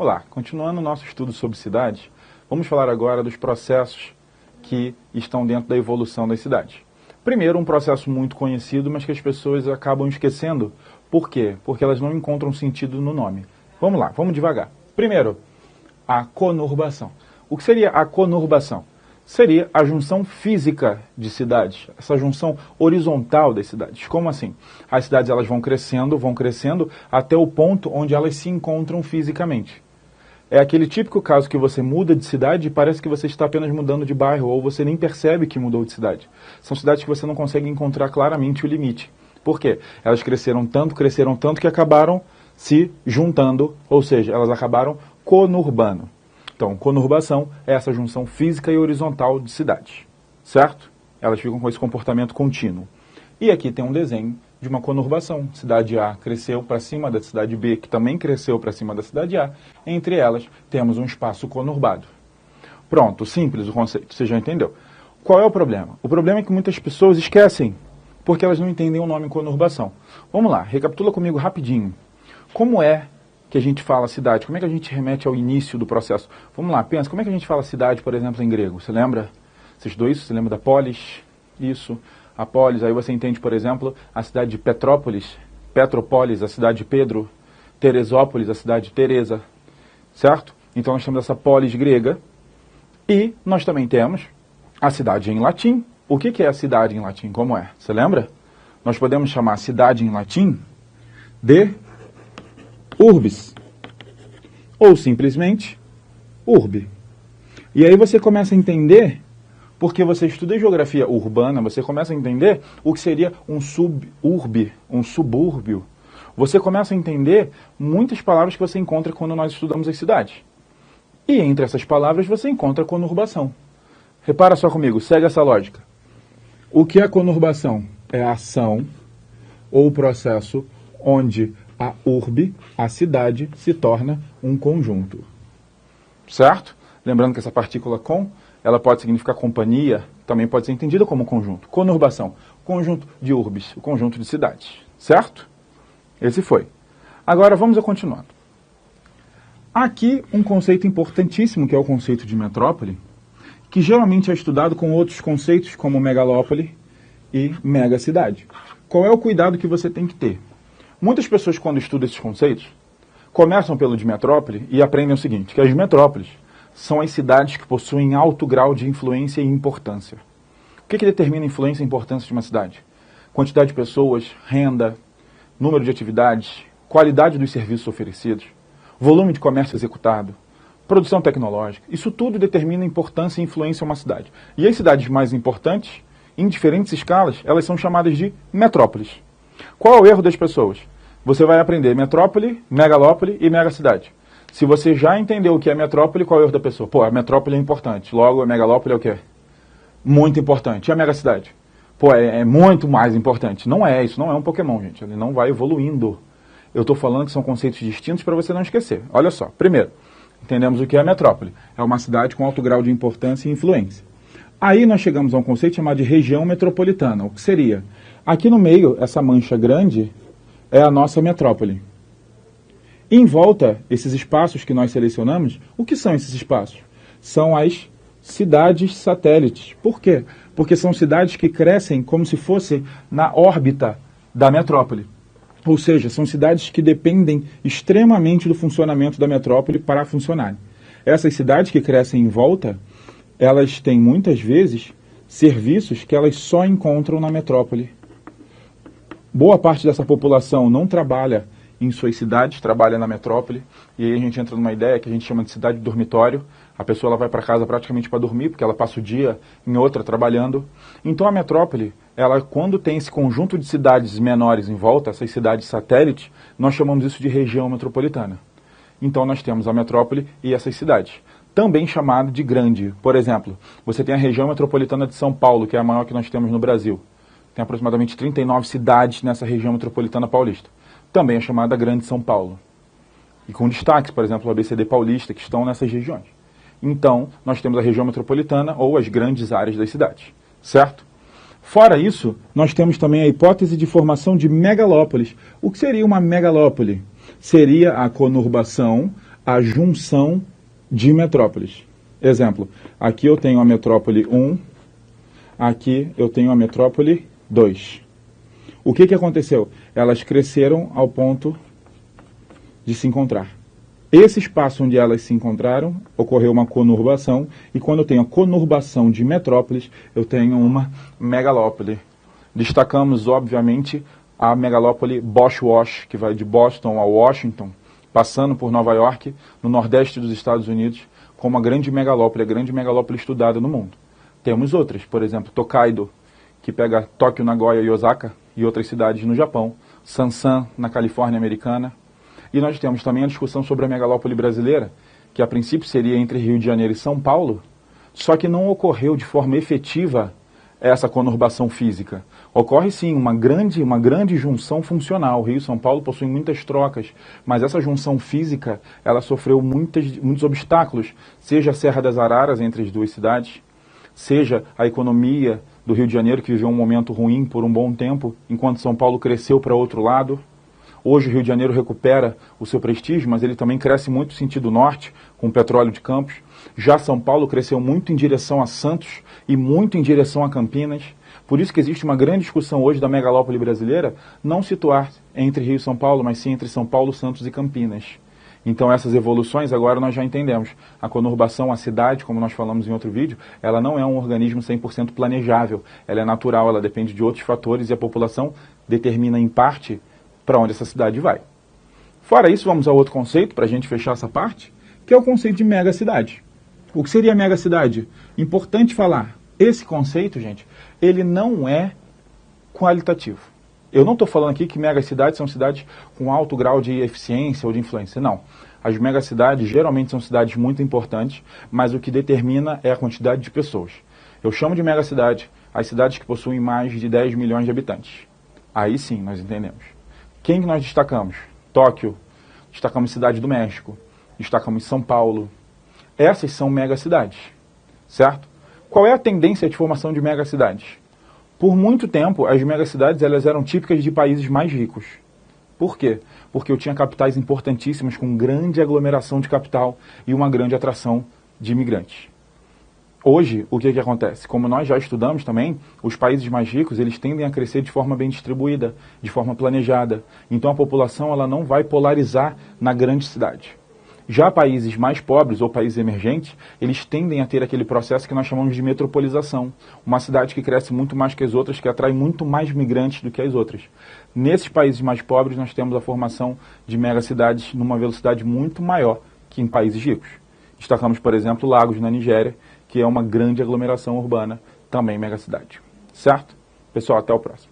Olá, continuando o nosso estudo sobre cidades, vamos falar agora dos processos que estão dentro da evolução das cidades. Primeiro, um processo muito conhecido, mas que as pessoas acabam esquecendo. Por quê? Porque elas não encontram sentido no nome. Vamos lá, vamos devagar. Primeiro, a conurbação. O que seria a conurbação? Seria a junção física de cidades, essa junção horizontal das cidades. Como assim? As cidades elas vão crescendo até o ponto onde elas se encontram fisicamente. É aquele típico caso que você muda de cidade e parece que você está apenas mudando de bairro, ou você nem percebe que mudou de cidade. São cidades que você não consegue encontrar claramente o limite. Por quê? Elas cresceram tanto que acabaram se juntando, ou seja, elas acabaram conurbando. Então, conurbação é essa junção física e horizontal de cidades, certo? Elas ficam com esse comportamento contínuo. E aqui tem um desenho de uma conurbação. Cidade A cresceu para cima da cidade B, que também cresceu para cima da cidade A. Entre elas, temos um espaço conurbado. Pronto, simples o conceito, você já entendeu. Qual é o problema? O problema é que muitas pessoas esquecem, porque elas não entendem o nome conurbação. Vamos lá, recapitula comigo rapidinho. Como é que a gente fala cidade? Como é que a gente remete ao início do processo? Vamos lá, pensa, como é que a gente fala cidade, por exemplo, em grego? Você lembra? Você estudou isso? Você lembra da polis? Isso, a polis. Aí você entende, por exemplo, a cidade de Petrópolis, Petrópolis, a cidade de Pedro, Teresópolis, a cidade de Teresa, certo? Então nós temos essa polis grega e nós também temos a cidade em latim. O que é a cidade em latim? Como é? Você lembra? Nós podemos chamar a cidade em latim de urbis, ou simplesmente urbe. E aí você começa a entender, porque você estuda geografia urbana, você começa a entender o que seria um suburbe, um subúrbio. Você começa a entender muitas palavras que você encontra quando nós estudamos as cidades. E entre essas palavras você encontra a conurbação. Repara só comigo, segue essa lógica. O que é conurbação? É a ação ou processo onde a urbe, a cidade, se torna um conjunto. Certo? Lembrando que essa partícula com, ela pode significar companhia, também pode ser entendida como conjunto. Conurbação, conjunto de urbes, o conjunto de cidades. Certo? Esse foi. Agora vamos a continuando. Aqui um conceito importantíssimo, que é o conceito de metrópole, que geralmente é estudado com outros conceitos, como megalópole e megacidade. Qual é o cuidado que você tem que ter? Muitas pessoas, quando estudam esses conceitos, começam pelo de metrópole e aprendem o seguinte, que as metrópoles são as cidades que possuem alto grau de influência e importância. O que determina a influência e importância de uma cidade? Quantidade de pessoas, renda, número de atividades, qualidade dos serviços oferecidos, volume de comércio executado, produção tecnológica. Isso tudo determina a importância e influência em uma cidade. E as cidades mais importantes, em diferentes escalas, elas são chamadas de metrópoles. Qual é o erro das pessoas? Você vai aprender metrópole, megalópole e megacidade. Se você já entendeu o que é metrópole, qual é o erro da pessoa? Pô, a metrópole é importante, logo a megalópole é o quê? Muito importante. E a megacidade? Pô, é muito mais importante. Não é, isso não é um Pokémon, gente. Ele não vai evoluindo. Eu estou falando que são conceitos distintos para você não esquecer. Olha só, primeiro, entendemos o que é a metrópole. É uma cidade com alto grau de importância e influência. Aí nós chegamos a um conceito chamado de região metropolitana. O que seria? Aqui no meio, essa mancha grande é a nossa metrópole. Em volta, esses espaços que nós selecionamos, o que são esses espaços? São as cidades satélites. Por quê? Porque são cidades que crescem como se fossem na órbita da metrópole. Ou seja, são cidades que dependem extremamente do funcionamento da metrópole para funcionarem. Essas cidades que crescem em volta, elas têm muitas vezes serviços que elas só encontram na metrópole. Boa parte dessa população não trabalha em suas cidades, trabalha na metrópole, e aí a gente entra numa ideia que a gente chama de cidade de dormitório. A pessoa ela vai para casa praticamente para dormir, porque ela passa o dia em outra trabalhando. Então a metrópole, ela, quando tem esse conjunto de cidades menores em volta, essas cidades satélites, nós chamamos isso de região metropolitana. Então nós temos a metrópole e essas cidades, também chamada de grande. Por exemplo, você tem a região metropolitana de São Paulo, que é a maior que nós temos no Brasil. Tem aproximadamente 39 cidades nessa região metropolitana paulista. Também é chamada Grande São Paulo. E com destaques, por exemplo, o ABCD Paulista, que estão nessas regiões. Então, nós temos a região metropolitana ou as grandes áreas das cidades, certo? Fora isso, nós temos também a hipótese de formação de megalópolis. O que seria uma megalópole? Seria a conurbação, a junção de metrópoles. Exemplo, aqui eu tenho a metrópole 1, aqui eu tenho a metrópole 2. O que aconteceu? Elas cresceram ao ponto de se encontrar. Esse espaço onde elas se encontraram, ocorreu uma conurbação, e quando eu tenho a conurbação de metrópoles, eu tenho uma megalópole. Destacamos, obviamente, a megalópole Bosch-Wash, que vai de Boston a Washington, passando por Nova York, no nordeste dos Estados Unidos, como a grande megalópole estudada no mundo. Temos outras, por exemplo, Tokaido, que pega Tóquio, Nagoya e Osaka, e outras cidades no Japão, Sansan, na Califórnia americana. E nós temos também a discussão sobre a megalópole brasileira, que a princípio seria entre Rio de Janeiro e São Paulo, só que não ocorreu de forma efetiva essa conurbação física. Ocorre sim uma grande junção funcional. Rio e São Paulo possuem muitas trocas, mas essa junção física, ela sofreu muitos obstáculos, seja a Serra das Araras entre as duas cidades, seja a economia do Rio de Janeiro, que viveu um momento ruim por um bom tempo, enquanto São Paulo cresceu para outro lado. Hoje o Rio de Janeiro recupera o seu prestígio, mas ele também cresce muito no sentido norte, com o petróleo de Campos. Já São Paulo cresceu muito em direção a Santos e muito em direção a Campinas. Por isso que existe uma grande discussão hoje da megalópole brasileira, não situar entre Rio e São Paulo, mas sim entre São Paulo, Santos e Campinas. Então essas evoluções agora nós já entendemos. A conurbação, a cidade, como nós falamos em outro vídeo, ela não é um organismo 100% planejável. Ela é natural, ela depende de outros fatores e a população determina em parte para onde essa cidade vai. Fora isso, vamos a outro conceito, para a gente fechar essa parte, que é o conceito de megacidade. O que seria megacidade? Importante falar, esse conceito, gente, ele não é qualitativo. Eu não estou falando aqui que megacidades são cidades com alto grau de eficiência ou de influência, não. As megacidades geralmente são cidades muito importantes, mas o que determina é a quantidade de pessoas. Eu chamo de megacidade as cidades que possuem mais de 10 milhões de habitantes. Aí sim, nós entendemos. Quem que nós destacamos? Tóquio, destacamos Cidade do México, destacamos São Paulo. Essas são megacidades, certo? Qual é a tendência de formação de megacidades? Por muito tempo, as megacidades elas eram típicas de países mais ricos. Por quê? Porque eu tinha capitais importantíssimas com grande aglomeração de capital e uma grande atração de imigrantes. Hoje, o que acontece? Como nós já estudamos também, os países mais ricos eles tendem a crescer de forma bem distribuída, de forma planejada. Então a população ela não vai polarizar na grande cidade. Já países mais pobres ou países emergentes, eles tendem a ter aquele processo que nós chamamos de metropolização. Uma cidade que cresce muito mais que as outras, que atrai muito mais migrantes do que as outras. Nesses países mais pobres, nós temos a formação de megacidades numa velocidade muito maior que em países ricos. Destacamos, por exemplo, Lagos, na Nigéria, que é uma grande aglomeração urbana, também megacidade. Certo? Pessoal, até o próximo.